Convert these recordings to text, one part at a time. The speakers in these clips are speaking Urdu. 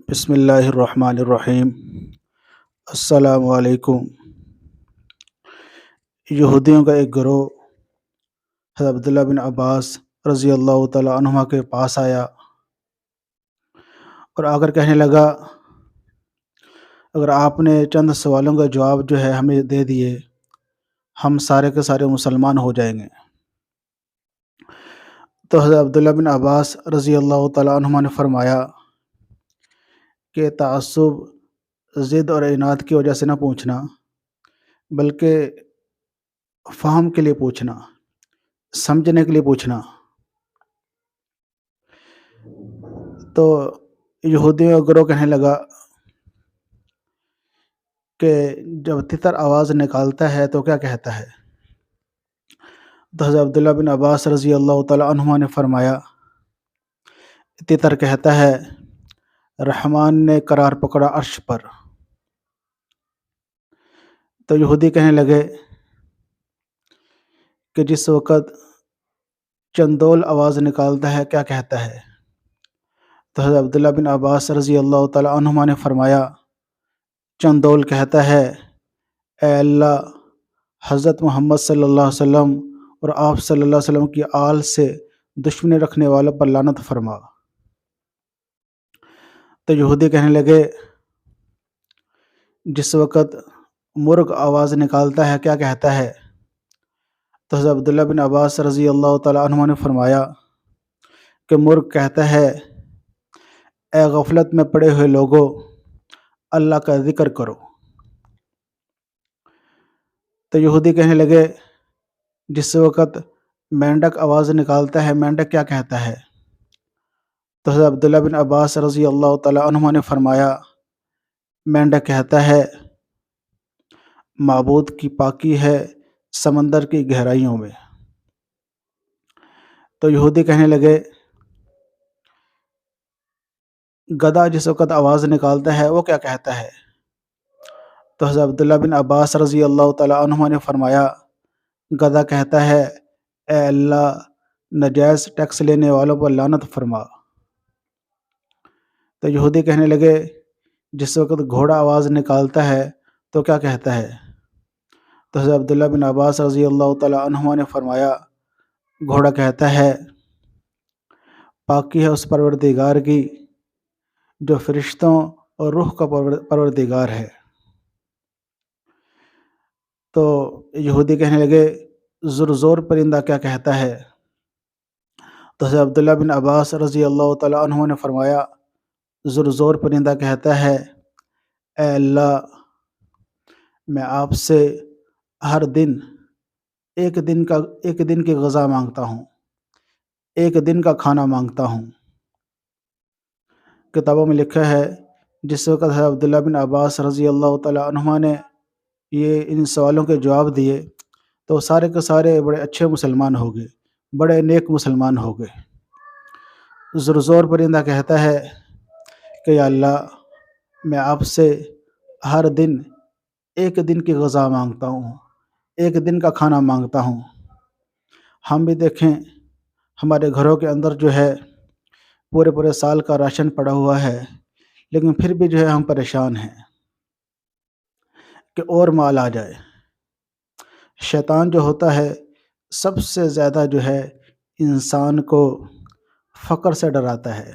بسم اللہ الرحمن الرحیم۔ السلام علیکم۔ یہودیوں کا ایک گروہ حضرت عبداللہ بن عباس رضی اللہ تعالیٰ عنہما کے پاس آیا اور آ کر کہنے لگا، اگر آپ نے چند سوالوں کا جواب جو ہے ہمیں دے دیے، ہم سارے کے سارے مسلمان ہو جائیں گے۔ تو حضرت عبداللہ بن عباس رضی اللہ تعالیٰ عنہما نے فرمایا کہ تعصب، ضد اور عناد کی وجہ سے نہ پوچھنا، بلکہ فہم کے لیے پوچھنا، سمجھنے کے لیے پوچھنا۔ تو یہودیوں کا گروہ کہنے لگا کہ جب تتر آواز نکالتا ہے تو کیا کہتا ہے؟ تو حضرت عبداللہ بن عباس رضی اللہ تعالیٰ عنہما نے فرمایا، تتر کہتا ہے رحمان نے قرار پکڑا عرش پر۔ تو یہودی کہنے لگے کہ جس وقت چندول آواز نکالتا ہے کیا کہتا ہے؟ تو حضرت عبداللہ بن عباس رضی اللہ تعالیٰ عنہما نے فرمایا، چندول کہتا ہے، اے اللہ، حضرت محمد صلی اللہ علیہ وسلم اور آپ صلی اللہ علیہ وسلم کی آل سے دشمنی رکھنے والوں پر لعنت فرما۔ تو یہودی کہنے لگے، جس وقت مرغ آواز نکالتا ہے کیا کہتا ہے؟ تو حضرت عبداللہ بن عباس رضی اللہ تعالیٰ عنہ نے فرمایا کہ مرغ کہتا ہے، اے غفلت میں پڑے ہوئے لوگوں، اللہ کا ذکر کرو۔ تو یہودی کہنے لگے، جس وقت مینڈک آواز نکالتا ہے مینڈک کیا کہتا ہے؟ تو حضرت عبداللہ بن عباس رضی اللہ تعالیٰ عنہ نے فرمایا، مینڈک کہتا ہے، معبود کی پاکی ہے سمندر کی گہرائیوں میں۔ تو یہودی کہنے لگے، گدھا جس وقت آواز نکالتا ہے وہ کیا کہتا ہے؟ تو حضرت عبداللہ بن عباس رضی اللہ تعالیٰ عنہ نے فرمایا، گدھا کہتا ہے، اے اللہ، ناجائز ٹیکس لینے والوں پر لعنت فرما۔ تو یہودی کہنے لگے، جس وقت گھوڑا آواز نکالتا ہے تو کیا کہتا ہے؟ تو حضرت عبداللہ بن عباس رضی اللہ تعالیٰ عنہ نے فرمایا، گھوڑا کہتا ہے، پاکی ہے اس پروردگار کی جو فرشتوں اور روح کا پروردگار ہے۔ تو یہودی کہنے لگے، زرزور پرندہ کیا کہتا ہے؟ تو حضرت عبداللہ بن عباس رضی اللہ تعالیٰ عنہ نے فرمایا، زرزور پرندہ کہتا ہے، اے اللہ، میں آپ سے ہر دن ایک دن کی غذا مانگتا ہوں، ایک دن کا کھانا مانگتا ہوں۔ کتابوں میں لکھا ہے، جس وقت حضرت عبداللہ بن عباس رضی اللہ تعالیٰ عنہ نے ان سوالوں کے جواب دیے تو سارے کے سارے بڑے اچھے مسلمان ہو گئے، بڑے نیک مسلمان ہو گئے۔ زرزور پرندہ کہتا ہے کہ یا اللہ، میں آپ سے ہر دن ایک دن کی غذا مانگتا ہوں، ایک دن کا کھانا مانگتا ہوں۔ ہم بھی دیکھیں، ہمارے گھروں کے اندر جو ہے پورے سال کا راشن پڑا ہوا ہے، لیکن پھر بھی جو ہے ہم پریشان ہیں کہ اور مال آ جائے۔ شیطان جو ہوتا ہے سب سے زیادہ جو ہے انسان کو فقر سے ڈراتا ہے،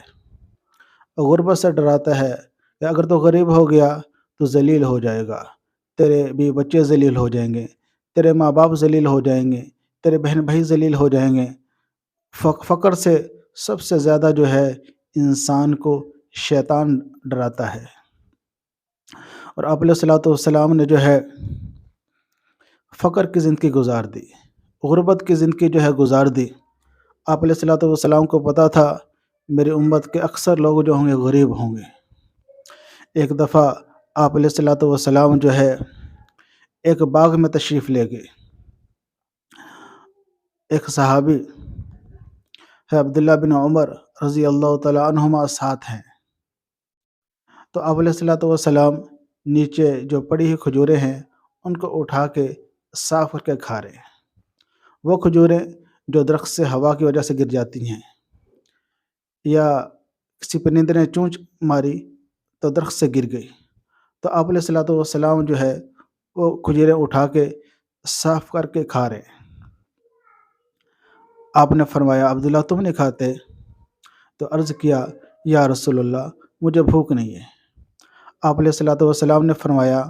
غربت سے ڈراتا ہے کہ اگر تو غریب ہو گیا تو ذلیل ہو جائے گا، تیرے بھی بچے ذلیل ہو جائیں گے، تیرے ماں باپ ذلیل ہو جائیں گے، تیرے بہن بھائی ذلیل ہو جائیں گے۔ فقر سے سب سے زیادہ جو ہے انسان کو شیطان ڈراتا ہے۔ اور آپ علیہ الصلوۃ والسلام نے جو ہے فقر کی زندگی گزار دی، غربت کی زندگی جو ہے گزار دی۔ آپ علیہ الصلوۃ والسلام کو پتہ تھا میری امت کے اکثر لوگ جو ہوں گے غریب ہوں گے۔ ایک دفعہ آپ علیہ الصلوۃ والسلام جو ہے ایک باغ میں تشریف لے گئے۔ ایک صحابی ہے عبداللہ بن عمر رضی اللہ تعالیٰ عنہما ساتھ ہیں۔ تو آپ علیہ الصلوۃ والسلام نیچے جو پڑی ہوئی کھجوریں ہیں ان کو اٹھا کے صاف کر کے کھا رہے ہیں۔ وہ کھجوریں جو درخت سے ہوا کی وجہ سے گر جاتی ہیں، یا کسی پرندے نے چونچ ماری تو درخت سے گر گئی، تو آپ علیہ الصلوۃ والسلام جو ہے وہ کھجوریں اٹھا کے صاف کر کے کھا رہے ہیں۔ آپ نے فرمایا عبداللہ تم نہیں کھاتے؟ تو عرض کیا یا رسول اللہ مجھے بھوک نہیں ہے۔ آپ علیہ الصلوۃ والسلام نے فرمایا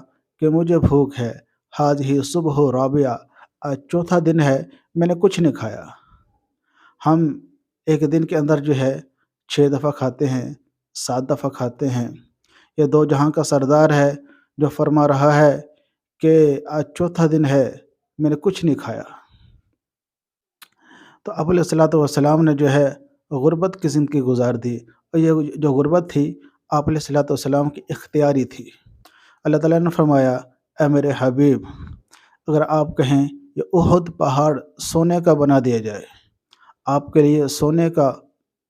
کہ مجھے بھوک ہے، حاذہ صبح رابعہ، آج چوتھا دن ہے میں نے کچھ نہیں کھایا۔ ہم ایک دن کے اندر جو ہے 6 دفعہ کھاتے ہیں، 7 دفعہ کھاتے ہیں۔ یہ دو جہاں کا سردار ہے جو فرما رہا ہے کہ آج چوتھا دن ہے میں نے کچھ نہیں کھایا۔ تو آپ علیہ الصلوۃ والسلام نے جو ہے غربت کی زندگی گزار دی، اور یہ جو غربت تھی آپ علیہ الصلوۃ والسلام کی اختیاری تھی۔ اللہ تعالیٰ نے فرمایا اے میرے حبیب، اگر آپ کہیں یہ احد پہاڑ سونے کا بنا دیا جائے، آپ کے لیے سونے کا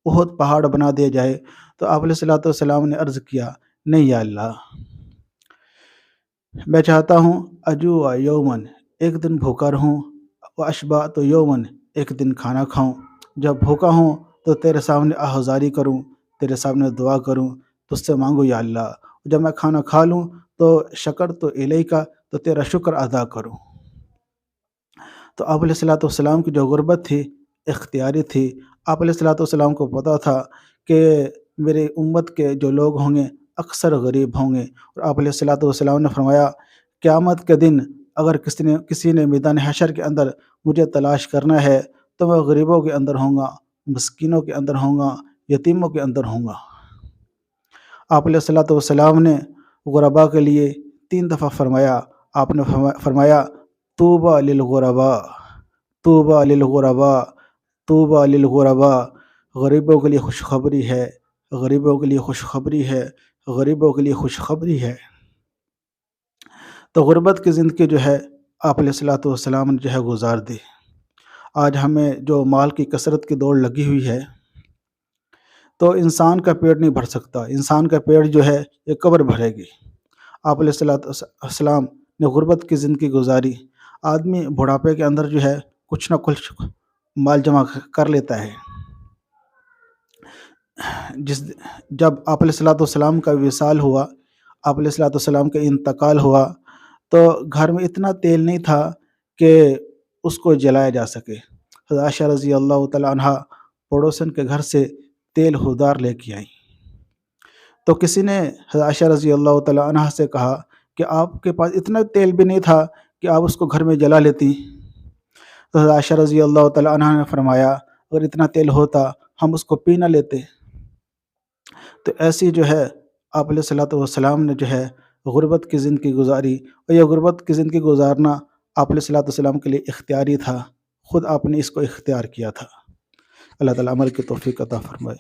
احد پہاڑ بنا دیا جائے، تو آپ علیہ الصلوۃ والسلام نے عرض کیا نہیں یا اللہ، میں چاہتا ہوں اجوع یومن، ایک دن بھوکا رہوں، و اشبع تو یومن، ایک دن کھانا کھاؤں۔ جب بھوکا ہوں تو تیرے سامنے آہذاری کروں، تیرے سامنے دعا کروں، تجھ سے مانگو یا اللہ۔ جب میں کھانا کھا لوں تو شکر تو الیکا، تو تیرا شکر ادا کروں۔ تو آپ علیہ الصلوۃ والسلام کی جو غربت تھی اختیاری تھی۔ آپ علیہ الصلوۃ والسلام کو پتہ تھا کہ میری امت کے جو لوگ ہوں گے اکثر غریب ہوں گے، اور آپ علیہ الصلوۃ والسلام نے فرمایا قیامت کے دن اگر کسی نے میدان حشر کے اندر مجھے تلاش کرنا ہے تو میں غریبوں کے اندر ہوں گا، مسکینوں کے اندر ہوں گا، یتیموں کے اندر ہوں گا۔ آپ علیہ الصلوۃ والسلام نے غرباء کے لیے 3 دفعہ فرمایا۔ آپ نے فرمایا طوبیٰ للغرباء، طوبیٰ للغرباء، طوبیٰ للغرباء، غریبوں کے لیے خوشخبری ہے، غریبوں کے لیے خوشخبری ہے، غریبوں کے لیے خوشخبری ہے۔ تو غربت کی زندگی جو ہے آپ علیہ الصلوۃ والسلام نے جو ہے گزار دی۔ آج ہمیں جو مال کی کثرت کی دوڑ لگی ہوئی ہے، تو انسان کا پیٹ نہیں بھر سکتا، انسان کا پیٹ جو ہے یہ قبر بھرے گی۔ آپ علیہ الصلوۃ والسلام نے غربت کی زندگی گزاری۔ آدمی بڑھاپے کے اندر جو ہے کچھ نہ کچھ مال جمع کر لیتا ہے۔ جب آپ علیہ الصلوۃ والسلام کا وصال ہوا، آپ علیہ الصلوۃ والسلام کا انتقال ہوا، تو گھر میں اتنا تیل نہیں تھا کہ اس کو جلایا جا سکے۔ حضرت عائشہ رضی اللہ تعالیٰ عنہ پڑوسن کے گھر سے تیل ہودار لے کے آئیں، تو کسی نے حضرت عائشہ رضی اللہ تعالیٰ عنہ سے کہا کہ آپ کے پاس اتنا تیل بھی نہیں تھا کہ آپ اس کو گھر میں جلا لیتی۔ تو حضرت عائشہ رضی اللہ تعالیٰ عنہ نے فرمایا اگر اتنا تیل ہوتا ہم اس کو پی نہ لیتے۔ تو ایسی جو ہے آپ علیہ الصلوۃ والسلام نے جو ہے غربت کی زندگی گزاری، اور یہ غربت کی زندگی گزارنا آپ علیہ الصلوۃ والسلام کے لیے اختیاری تھا، خود آپ نے اس کو اختیار کیا تھا۔ اللہ تعالیٰ عمل کی توفیق عطا فرمائے۔